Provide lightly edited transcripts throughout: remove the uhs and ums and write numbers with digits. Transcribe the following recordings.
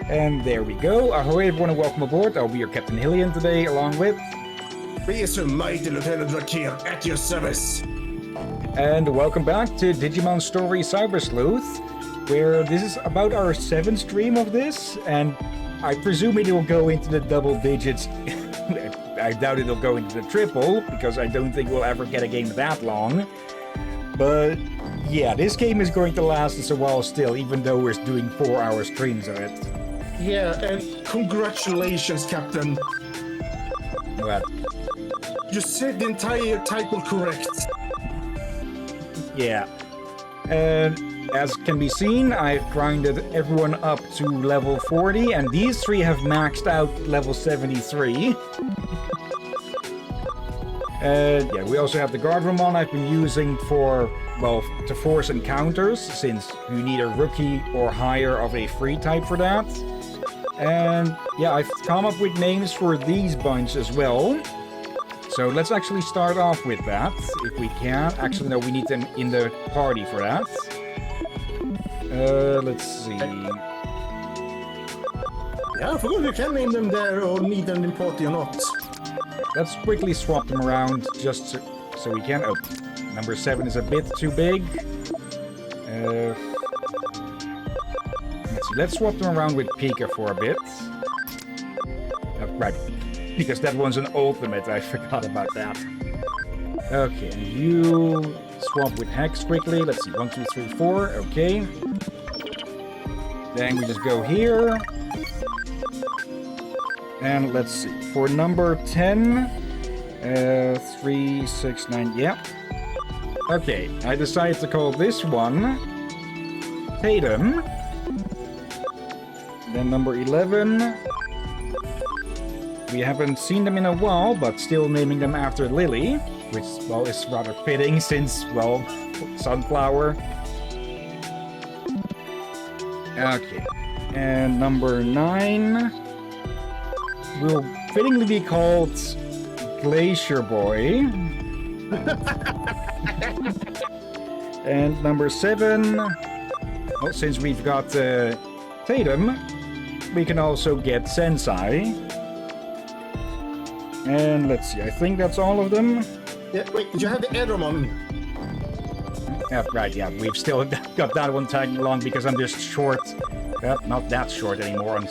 And there we go. Ahoy everyone and welcome aboard. I'll be your Captain Hillian today along with... Yes, Sir Mighty Lieutenant Rakir at your service. And welcome back to Digimon Story Cyber Sleuth, where this is about our 7th stream of this, and I presume it will go into the double digits. I doubt it'll go into the triple, because I don't think we'll ever get a game that long. But yeah, this game is going to last us a while still, even though we're doing 4-hour streams of it. Yeah, and congratulations, Captain. What? You said the entire title correct. Yeah. And as can be seen, I've grinded everyone up to level 40, and these 3 have maxed out level 73. Yeah, we also have the Guardromon I've been using for, well, to force encounters, since you need a rookie or higher of a free type for that. And yeah, I've come up with names for these bunch as well. So let's actually start off with that, if we can. Actually, no, we need them in the party for that. Let's see. Yeah, I forgot you can name them there or need them in party or not. Let's quickly swap them around just so we can. Oh, number 7 is a bit too big. Let's see. Let's swap them around with Pika for a bit. Right, because that one's an ultimate. I forgot about that. Okay, and you swap with Hex quickly. Let's see. 1, 2, 3, 4. Okay. Then we just go here. And let's see, for number 10, 3, 6, 9, yeah. Okay, I decided to call this one Tatum. Then number 11, we haven't seen them in a while, but still naming them after Lily, which, well, is rather fitting since, well, Sunflower. Okay, and number 9... will fittingly be called Glacier Boy. And number 7, well, since we've got Tatum, we can also get Sensei. And let's see, I think that's all of them. Yeah, wait, did you have the Edromon? Yeah, right, yeah, we've still got that one tagging along because I'm just short. Not that short anymore on...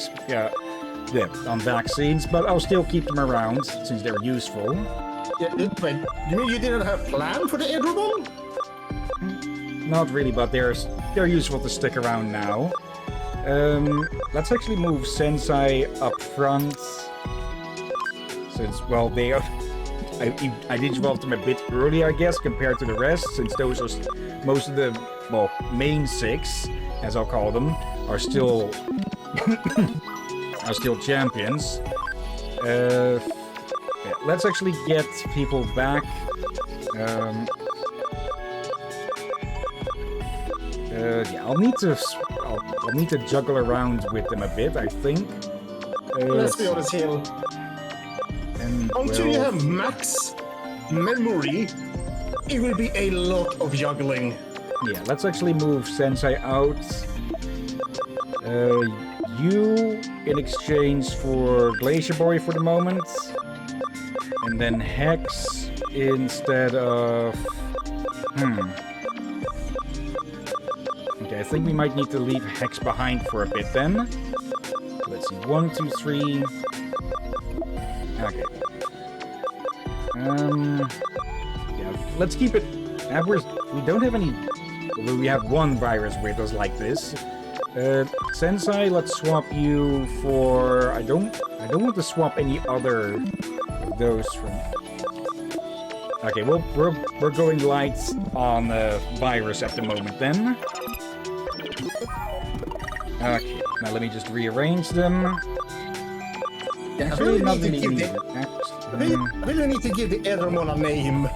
Yeah, on vaccines, but I'll still keep them around since they're useful. Yeah, wait, you mean you didn't have a plan for the Edromon? Not really, but they're useful to stick around now. Let's actually move Sensei up front. Since, well, they are... I digivolved them a bit early, I guess, compared to the rest, since those are most of the, well, main 6, as I'll call them, are still... are still champions. Yeah, let's actually get people back. Yeah, I'll need to juggle around with them a bit, I think. Let's be honest here. And, until well, you have max memory, it will be a lot of juggling. Yeah, let's actually move Sensei out. You in exchange for Glacier Boy for the moment. And then Hex instead of... Okay, I think we might need to leave Hex behind for a bit then. Let's see, 1, 2, 3... Okay. Yeah, let's keep it... We don't have any... We have one virus with us like this. Sensei, let's swap you for... I don't want to swap any other of those from... Okay, well, we're going light on virus at the moment then. Okay, now let me just rearrange them. Actually, not really needed. We really need to give the Edromon a name.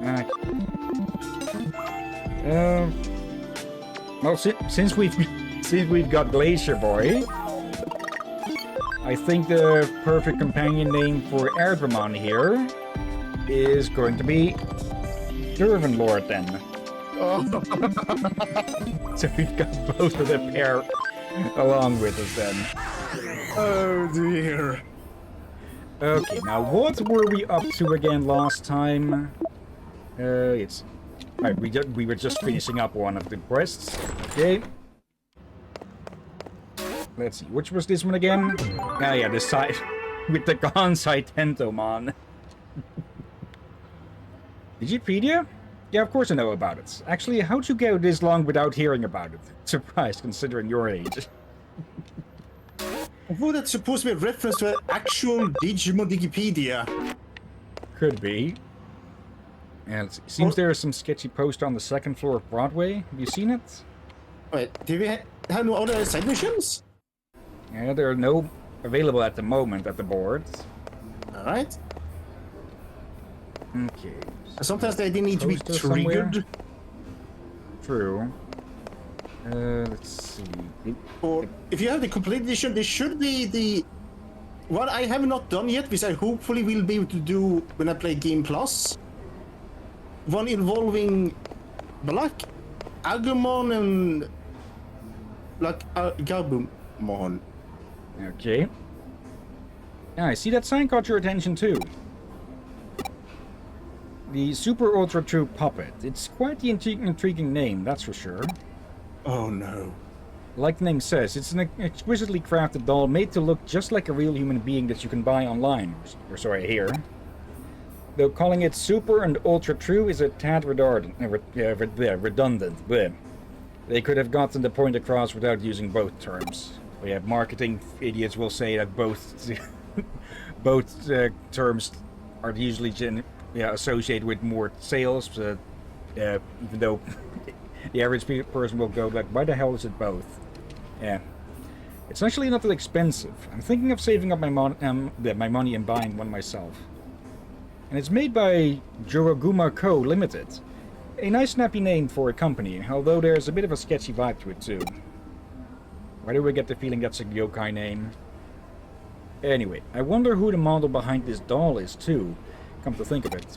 Okay. Well, since we've got Glacier Boy, I think the perfect companion name for Erdramon here is going to be Dervenlord then. Oh. So we've got both of the pair along with us then. Oh dear. Okay, now what were we up to again last time? It's... Right, we were just finishing up one of the quests. Okay. Let's see, which was this one again? Ah, yeah, this side with the Gansai Tentomon. Digipedia? Yeah, of course I know about it. Actually, how'd you go this long without hearing about it? Surprised, considering your age. I thought that's supposed to be a reference to an actual Digimon Wikipedia. Could be. And let's see. Seems there is some sketchy poster on the second floor of Broadway. Have you seen it? Wait, do we have no other side missions? Yeah, there are no available at the moment at the board. Alright. Okay. Sometimes they didn't need to be Poster somewhere? triggered. True. Let's see. Or if you have the complete edition, there should be the... What I have not done yet, which I hopefully will be able to do when I play Game Plus. One involving Black Agumon and Black Gabumon. Okay. Yeah, I see that sign caught your attention too. The Super Ultra True Puppet. It's quite the intriguing name, that's for sure. Oh no. Like the name says, it's an exquisitely crafted doll made to look just like a real human being that you can buy online. Or so I hear. Though calling it Super and Ultra True is a tad redundant. Bleh. They could have gotten the point across without using both terms. But yeah, marketing idiots will say that both terms are usually associated with more sales, even though the average person will go like, why the hell is it both? Yeah. It's actually not that expensive. I'm thinking of saving up my money and buying one myself. And it's made by Joroguma Co. Limited. A nice snappy name for a company, although there's a bit of a sketchy vibe to it too. Why do we get the feeling that's a yokai name? Anyway, I wonder who the model behind this doll is too, come to think of it.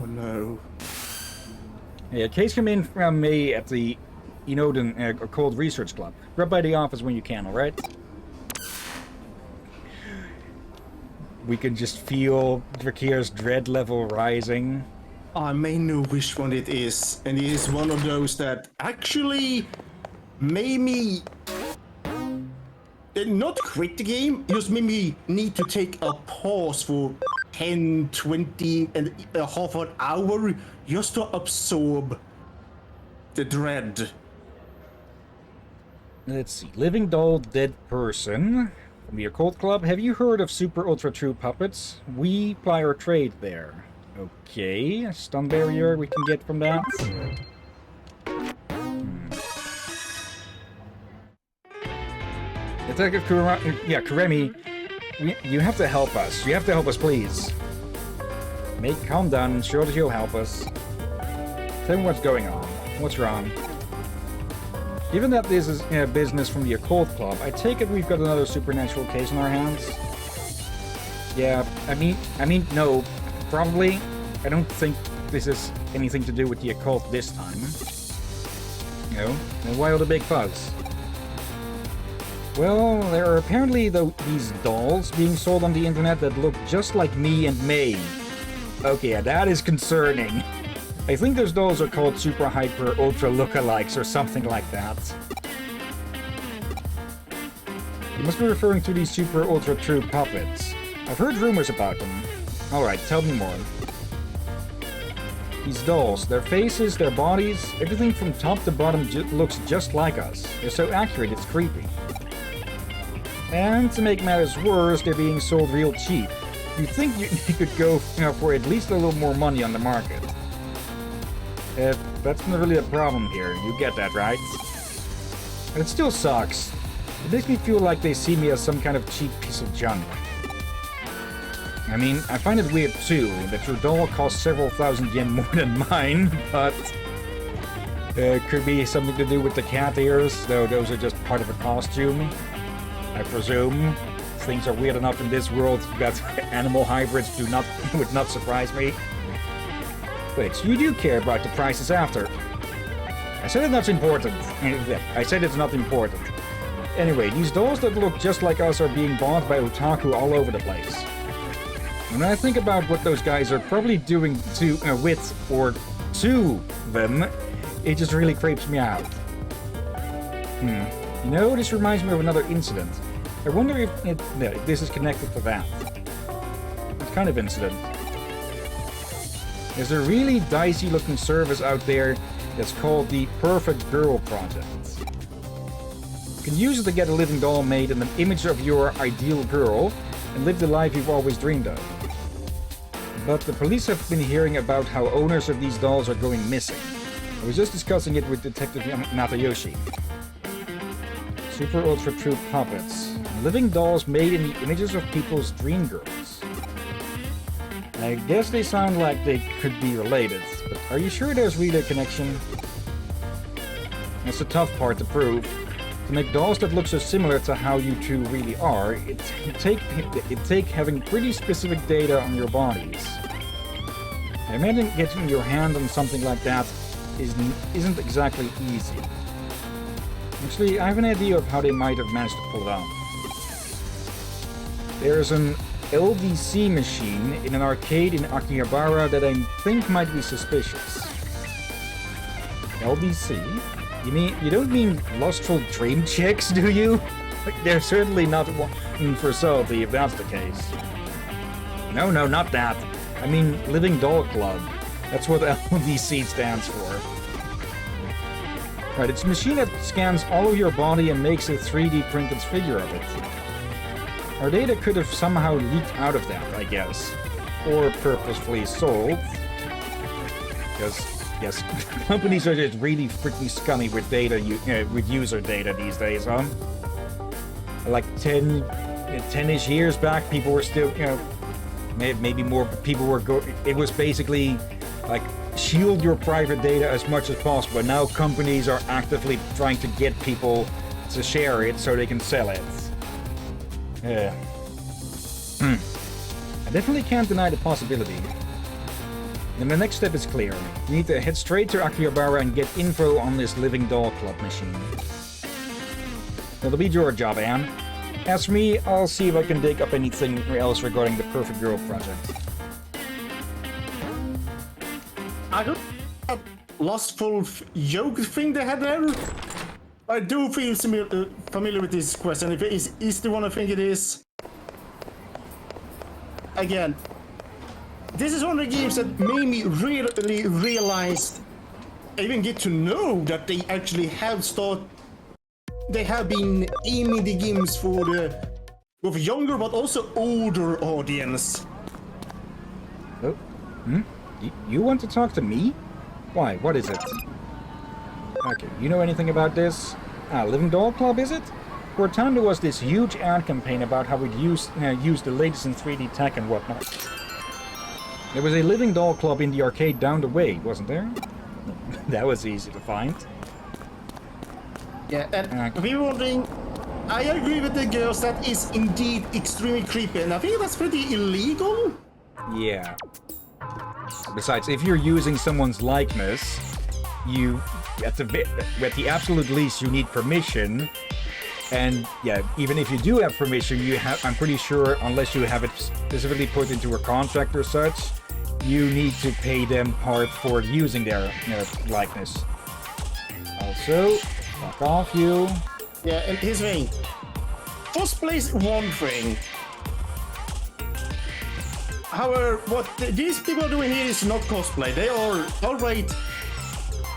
Oh no. Yeah, case come in from me at the Inoden Cold Research Club. Grab by the office when you can, alright? We can just feel Drakir's dread level rising. I may know which one it is, and it is one of those that actually made me not quit the game, just made me need to take a pause for 10, 20, and a half an hour just to absorb the dread. Let's see. Living Doll, Dead Person. From the Occult Club. Have you heard of Super Ultra True Puppets? We ply our trade there. Okay. A stun barrier we can get from that. Detective Kuremi, you have to help us. You have to help us, please. Calm down. Sure that you'll help us. Tell me what's going on. What's wrong? Given that this is business from the Occult Club, I take it we've got another supernatural case in our hands? Yeah, I mean, no. Probably. I don't think this is anything to do with the occult this time. No? Then why all the big fuzz? Well, there are apparently these dolls being sold on the internet that look just like me and May. Okay, yeah, that is concerning. I think those dolls are called Super Hyper Ultra Lookalikes or something like that. You must be referring to these Super Ultra True Puppets. I've heard rumors about them. Alright, tell me more. These dolls, their faces, their bodies, everything from top to bottom looks just like us. They're so accurate, it's creepy. And to make matters worse, they're being sold real cheap. You'd think you could go for at least a little more money on the market. That's not really the problem here. You get that, right? But it still sucks. It makes me feel like they see me as some kind of cheap piece of junk. I mean, I find it weird too, that your doll costs several thousand yen more than mine, but... Could be something to do with the cat ears, though those are just part of a costume, I presume. Things are weird enough in this world that animal hybrids would not surprise me. But you do care about the prices after. I said it's not important. I said it's not important. Anyway, these dolls that look just like us are being bought by otaku all over the place. When I think about what those guys are probably doing with or to them, it just really creeps me out. You know, this reminds me of another incident. I wonder if this is connected to that. What kind of incident? There's a really dicey looking service out there that's called the Perfect Girl Project. You can use it to get a living doll made in an image of your ideal girl and live the life you've always dreamed of. But the police have been hearing about how owners of these dolls are going missing. I was just discussing it with Detective Natayoshi. Super Ultra True Puppets. Living dolls made in the images of people's dream girls. I guess they sound like they could be related, but are you sure there's really a connection? That's the tough part to prove. To make dolls that look so similar to how you two really are, it take having pretty specific data on your bodies. I imagine getting your hand on something like that isn't exactly easy. Actually, I have an idea of how they might have managed to pull it off. There's an LDC machine in an arcade in Akihabara that I think might be suspicious. LDC? You don't mean lustful dream chicks, do you? They're certainly not one for salty if that's the case. No, not that. I mean Living Doll Club. That's what LDC stands for. Right, it's a machine that scans all of your body and makes a 3D printed figure of it. Our data could have somehow leaked out of that, I guess. Or purposefully sold. Because, yes, companies are just really freaking scummy with data, with user data these days, huh? Like 10-ish years back, people were still, maybe more people were it was basically like shield your private data as much as possible. And now companies are actively trying to get people to share it so they can sell it. Yeah. I definitely can't deny the possibility. And the next step is clear. You need to head straight to Akihabara and get info on this Living Doll Club machine. That'll be your job, Anne. As for me, I'll see if I can dig up anything else regarding the Perfect Girl Project. I don't know lustful joke thing they had there. I do feel familiar with this question. If it is the one I think it is. Again, this is one of the games that made me really realize, even get to know that they actually have they have been aiming the games for the both younger but also older audience. Oh, You want to talk to me? Why? What is it? Okay, you know anything about this? Living Doll Club, is it? For a time there was this huge ad campaign about how we'd use the latest in 3D tech and whatnot. There was a Living Doll Club in the arcade down the way, wasn't there? That was easy to find. Yeah, and if you're wondering, I agree with the girls, that is indeed extremely creepy, and I think that's pretty illegal. Yeah. Besides, if you're using someone's likeness, at the absolute least, you need permission. And yeah, even if you do have permission, I'm pretty sure, unless you have it specifically put into a contract or such, you need to pay them part for using their likeness. Also, fuck off, you. Yeah, and here's the thing. Cosplay is one thing. However, what these people are doing here is not cosplay. They are outright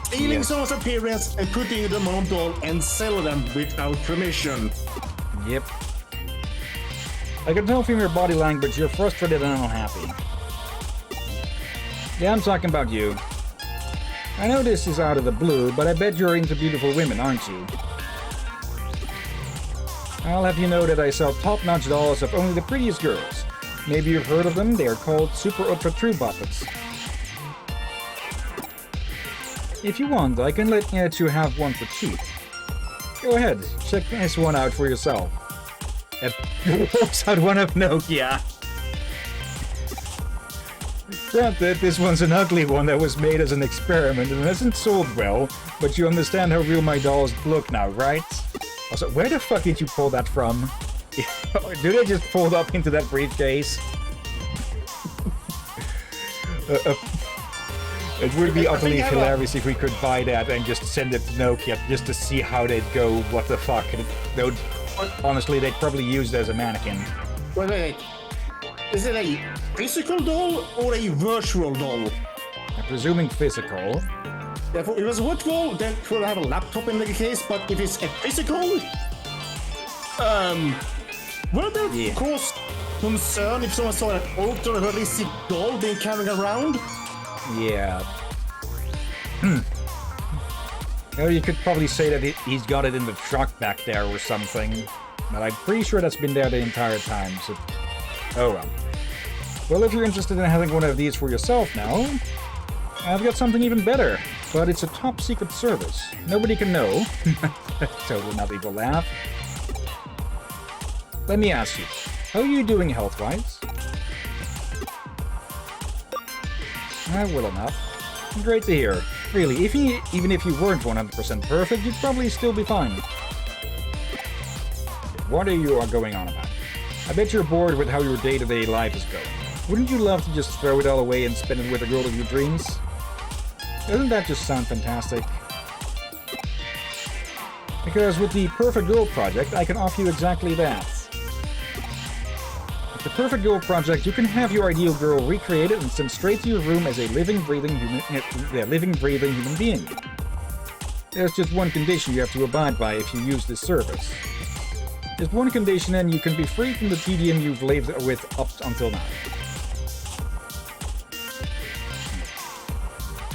stealing someone's appearance and putting them on a doll and sell them without permission. Yep. I can tell from your body language you're frustrated and unhappy. Yeah, I'm talking about you. I know this is out of the blue, but I bet you're into beautiful women, aren't you? I'll have you know that I sell top-notch dolls of only the prettiest girls. Maybe you've heard of them, they are called Super Ultra True Puppets. If you want, I can let you have one for cheap. Go ahead, check this one out for yourself. It pulls out one of Nokia. Granted, this one's an ugly one that was made as an experiment and hasn't sold well, but you understand how real my dolls look now, right? Also, where the fuck did you pull that from? Do they just pull it up into that briefcase? It would be utterly hilarious if we could buy that and just send it to Nokia just to see how they'd go, what the fuck. Honestly, they'd probably use it as a mannequin. Wait. Is it a physical doll or a virtual doll? I'm presuming physical. If it was virtual, then it will have a laptop in the case, but if it's a physical... would that cause concern if someone saw an ultra-realistic doll being carried around? Yeah. Well, you could probably say that he's got it in the truck back there or something. But I'm pretty sure that's been there the entire time, so... Oh well. Well, if you're interested in having one of these for yourself now, I've got something even better. But it's a top secret service. Nobody can know. Totally not evil laugh. Let me ask you, how are you doing health-wise? Well enough. Great to hear. Really, even if you weren't 100% perfect, you'd probably still be fine. What are you going on about? I bet you're bored with how your day-to-day life is going. Wouldn't you love to just throw it all away and spend it with the girl of your dreams? Doesn't that just sound fantastic? Because with the Perfect Girl Project, I can offer you exactly that. With the Perfect Girl Project, you can have your ideal girl recreated and sent straight to your room as a living, breathing human being. There's just one condition you have to abide by if you use this service. Just one condition and you can be free from the tedium you've lived with up until now.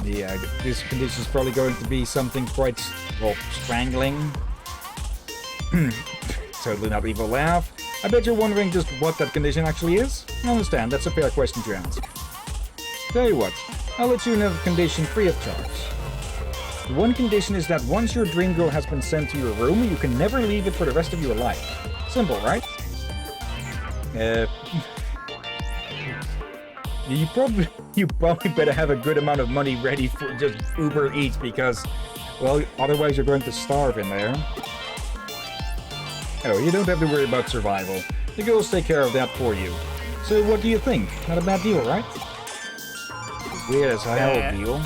Yeah, this condition is probably going to be something quite, well, strangling. Totally not evil laugh. I bet you're wondering just what that condition actually is. I understand, that's a fair question to ask. Tell you what, I'll let you know the condition free of charge. The one condition is that once your dream girl has been sent to your room, you can never leave it for the rest of your life. Simple, right? You probably better have a good amount of money ready for just Uber Eats because, well, otherwise you're going to starve in there. Oh, you don't have to worry about survival. The girls take care of that for you. So what do you think? Not a bad deal, right? Weird as hell deal.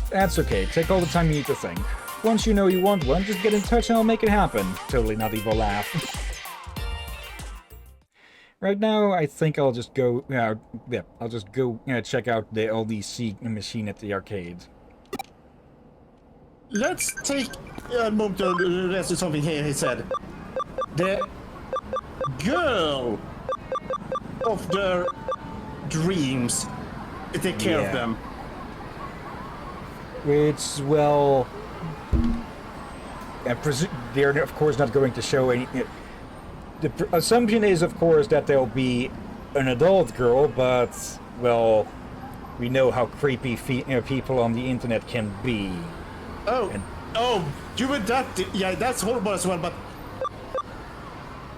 That's okay, take all the time you need to think. Once you know you want one, just get in touch and I'll make it happen. Totally not evil laugh. Right now, I think I'll just go, I'll just go check out the LDC machine at the arcade. Let's take a moment to rest of something here, he said. The girl of their dreams, take care of them. Which, well, they're of course not going to show any... The assumption is, of course, that there'll be an adult girl, but, well, we know how creepy people on the internet can be. You would that? Yeah, that's horrible as well. But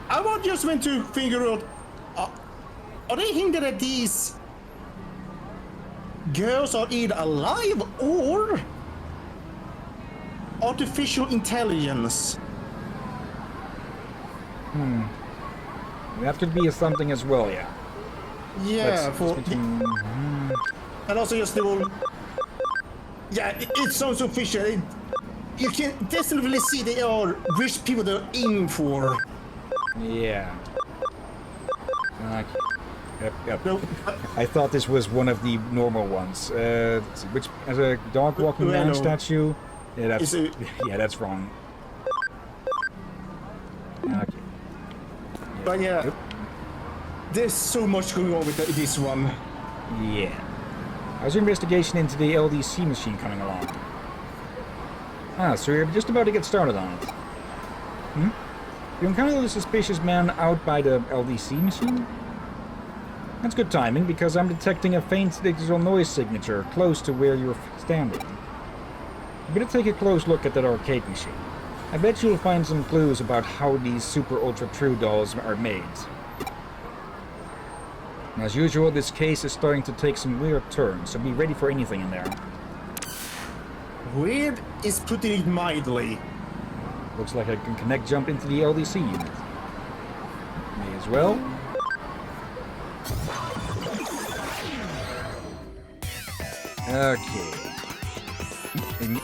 I want just want to figure out: are they hinting that these girls are either alive or artificial intelligence? That could be something as well, yeah. Yeah, and also just the whole... Yeah, it sounds so fishy. You can definitely see they are which people they're aiming for. Yeah. Yep. No, I thought this was one of the normal ones. Which as a dog walking down statue? Yeah, that's wrong. Okay. But yeah, there's so much going on with this one. Yeah. How's your investigation into the LDC machine coming along? So you're just about to get started on it. You encountered the suspicious man out by the LDC machine? That's good timing, because I'm detecting a faint digital noise signature close to where you're standing. I'm gonna take a close look at that arcade machine. I bet you'll find some clues about how these super ultra true dolls are made. As usual, this case is starting to take some weird turns, so be ready for anything in there. Weird is putting it mildly. Looks like I can connect jump into the LDC unit. May as well. Okay.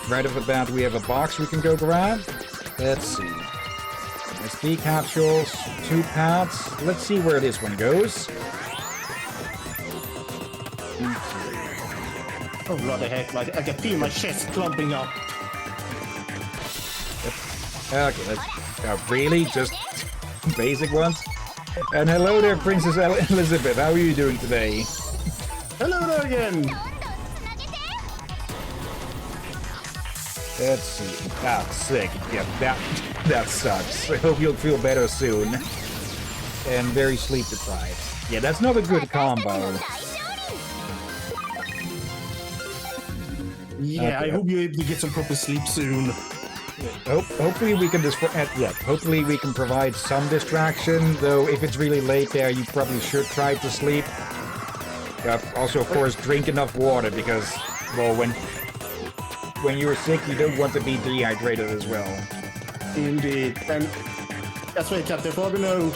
Right off the bat, we have a box we can go grab. Let's see. SD capsules, 2 pads. Let's see where this one goes. Oh, what the heck, like, I can feel my chest clumping up. Okay, let's... really? Just basic ones? And hello there, Princess Elizabeth. How are you doing today? Hello there again! Let's see. Ah, sick. Yeah, that sucks. I hope you'll feel better soon. And very sleep deprived. Yeah, that's not a good combo. Yeah, Okay. I hope you're able to get some proper sleep soon. Hopefully we can hopefully we can provide some distraction, though if it's really late there, you probably should try to sleep. Also, of course, drink enough water, because, well, when you're sick, you don't want to be dehydrated as well. Indeed, and that's why, Captain Fabino,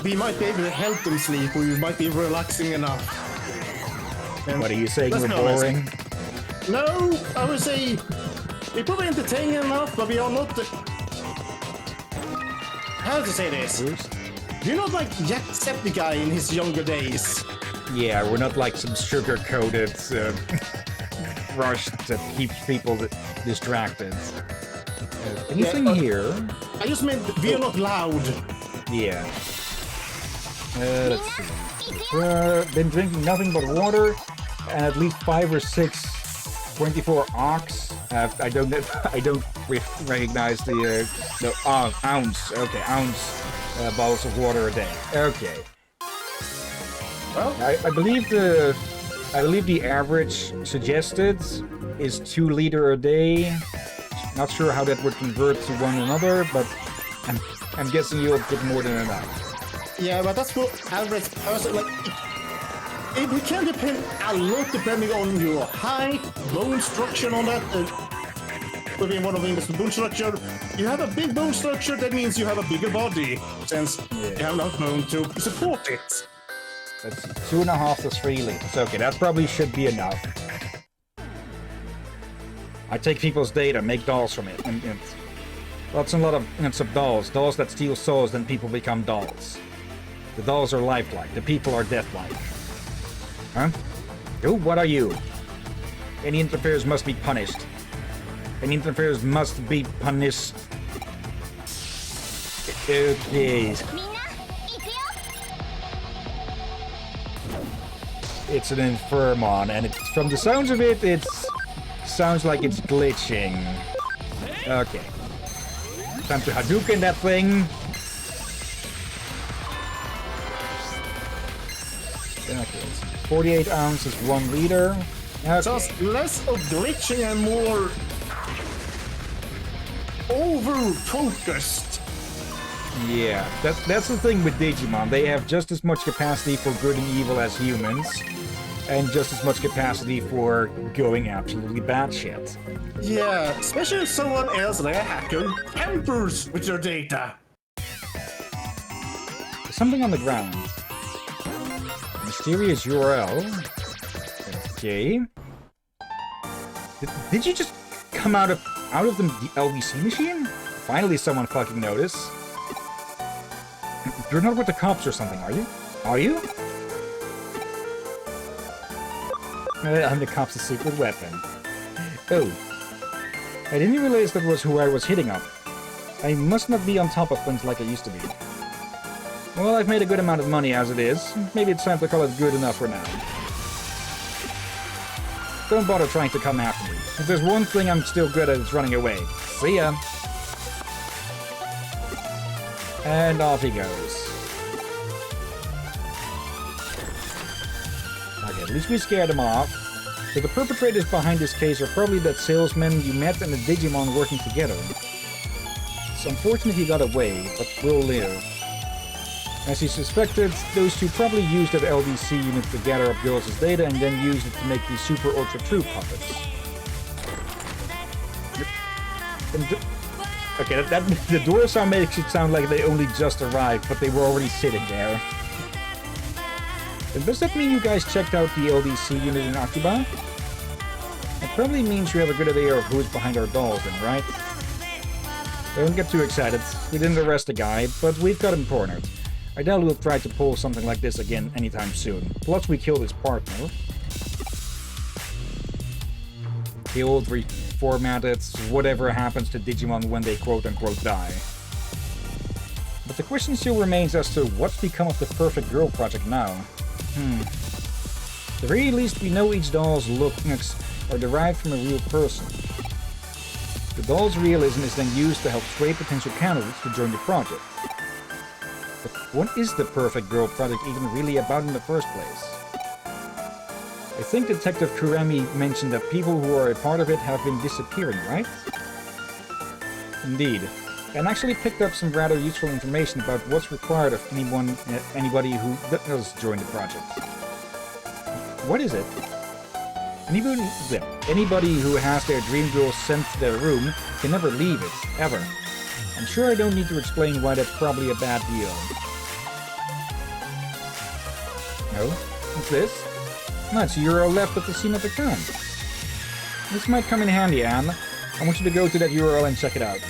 we might be able to help them sleep, or we might be relaxing enough. And What are you saying, let's we're be honest. boring? No, I would say we're probably entertaining enough, but we are not... How to say this? Bruce? We're not like Jacksepticeye in his younger days. Yeah, we're not like some sugar-coated rush that keeps people distracted. Anything Yeah, here? I just meant we are not loud. Yeah. Let's see. Been drinking nothing but water, and at least 5 or 6 24 ox. I don't recognize the ounce. Okay, ounce bottles of water a day. Okay. Well, I believe the average suggested is 2 liters a day. Not sure how that would convert to one another, but I'm guessing you'll get more than enough. yeah, but that's for average person. Like, it can depend a lot depending on your height, bone structure, on that. Within one of the bone structure, you have a big bone structure. That means you have a bigger body, since you have enough bone to support it. Let's see, 2.5 to 3 liters. Okay, that probably should be enough. I take people's data, make dolls from it, and lots and lots of dolls. Dolls that steal souls, then people become dolls. The dolls are lifelike, the people are deathlike. Huh? Who? What are you? Any interferers must be punished. Any interferers must be punished. Okay. It's an Infirmon, and from the sounds of it, it sounds like it's glitching. Okay. Time to Hadouken that thing. Okay. 48 ounces, 1 liter. Okay. Just less of glitching and more over-focused. Yeah, that's the thing with Digimon. They have just as much capacity for good and evil as humans, and just as much capacity for going absolutely batshit. Yeah, especially if someone else, like a hacker, tampers with your data. There's something on the ground. Mysterious URL. Okay. Did you just come out of the LVC machine? Finally, someone fucking noticed. You're not with the cops or something, are you? Are you? I'm the cops' secret weapon. Oh. I didn't realize that was who I was hitting up. I must not be on top of things like I used to be. Well, I've made a good amount of money as it is. Maybe it's time to call it good enough for now. Don't bother trying to come after me. If there's one thing I'm still good at, it's running away. See ya! And off he goes. At least we scared him off. So the perpetrators behind this case are probably that salesman you met and the Digimon working together. It's unfortunate he got away, but will live. As he suspected, those two probably used that LDC unit to gather up girls' data and then used it to make these super ultra true puppets. Okay, the door sound makes it sound like they only just arrived, but they were already sitting there. And does that mean you guys checked out the LDC unit in Akiba? It probably means you have a good idea of who's behind our dolls then, right? Don't get too excited. We didn't arrest the guy, but we've got him cornered. I doubt we'll try to pull something like this again anytime soon. Plus we killed his partner. Killed, reformatted, whatever happens to Digimon when they quote-unquote die. But the question still remains as to what's become of the Perfect Girl project now. At the very least we know each doll's looks are derived from a real person. The doll's realism is then used to help sway potential candidates to join the project. But what is the Perfect Girl project even really about in the first place? I think Detective Kuremi mentioned that people who are a part of it have been disappearing, right? Indeed. And actually picked up some rather useful information about what's required of anybody who does join the project. What is it? Anybody who has their dream girl sent to their room can never leave it, ever. I'm sure I don't need to explain why that's probably a bad deal. No? What's this? No, it's URL left at the scene of the crime. This might come in handy, Anne. I want you to go to that URL and check it out.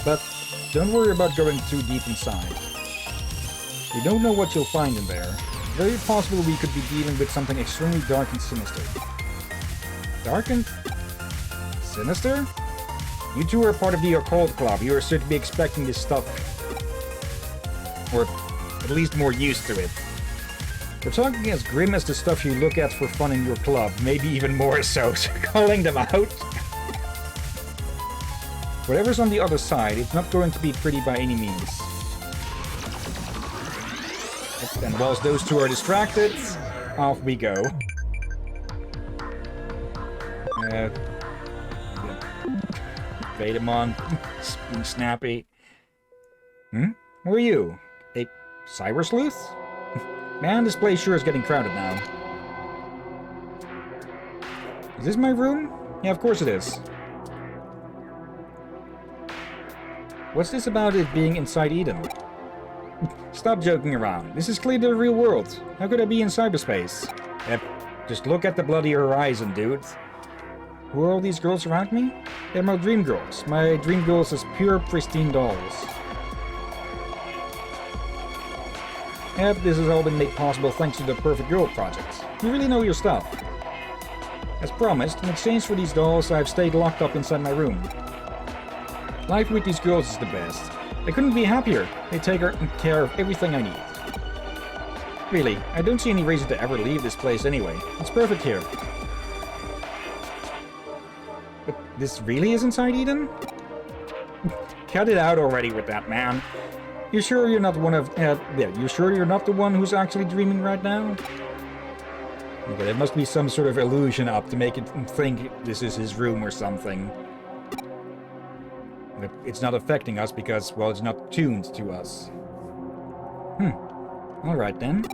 But don't worry about going too deep inside. You don't know what you'll find in there. Very possible we could be dealing with something extremely dark and sinister. Dark and sinister? You two are part of the occult club. You are certain to be expecting this stuff. Or at least more used to it. We're talking as grim as the stuff you look at for fun in your club. Maybe even more so. So calling them out. Whatever's on the other side, it's not going to be pretty by any means. And whilst those two are distracted, off we go. Vaidemon, being snappy. Who are you? A cyber sleuth? Man, this place sure is getting crowded now. Is this my room? Yeah, of course it is. What's this about it being inside Eden? Stop joking around. This is clearly the real world. How could I be in cyberspace? Yep, just look at the bloody horizon, dude. Who are all these girls around me? They're my dream girls. My dream girls as pure, pristine dolls. Yep, this has all been made possible thanks to the Perfect Girl project. You really know your stuff. As promised, in exchange for these dolls, I've stayed locked up inside my room. Life with these girls is the best. I couldn't be happier. They take care of everything I need. Really, I don't see any reason to ever leave this place anyway. It's perfect here. But this really is inside Eden? Cut it out already with that, man. You sure you're not one of... you sure you're not the one who's actually dreaming right now? Okay, there must be some sort of illusion up to make it think this is his room or something. But it's not affecting us because, well, it's not tuned to us. Alright then.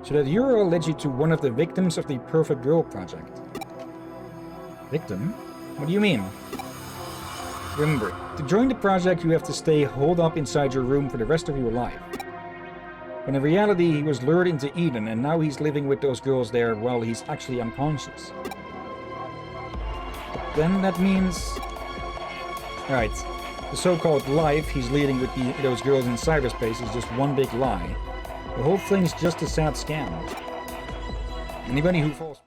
So that URL led you to one of the victims of the Perfect Girl project. Victim? What do you mean? Remember, to join the project you have to stay holed up inside your room for the rest of your life. When in reality he was lured into Eden and now he's living with those girls there while he's actually unconscious. But then that means... Right, the so-called life he's leading with those girls in cyberspace is just one big lie. The whole thing's just a sad scam. Anybody who falls...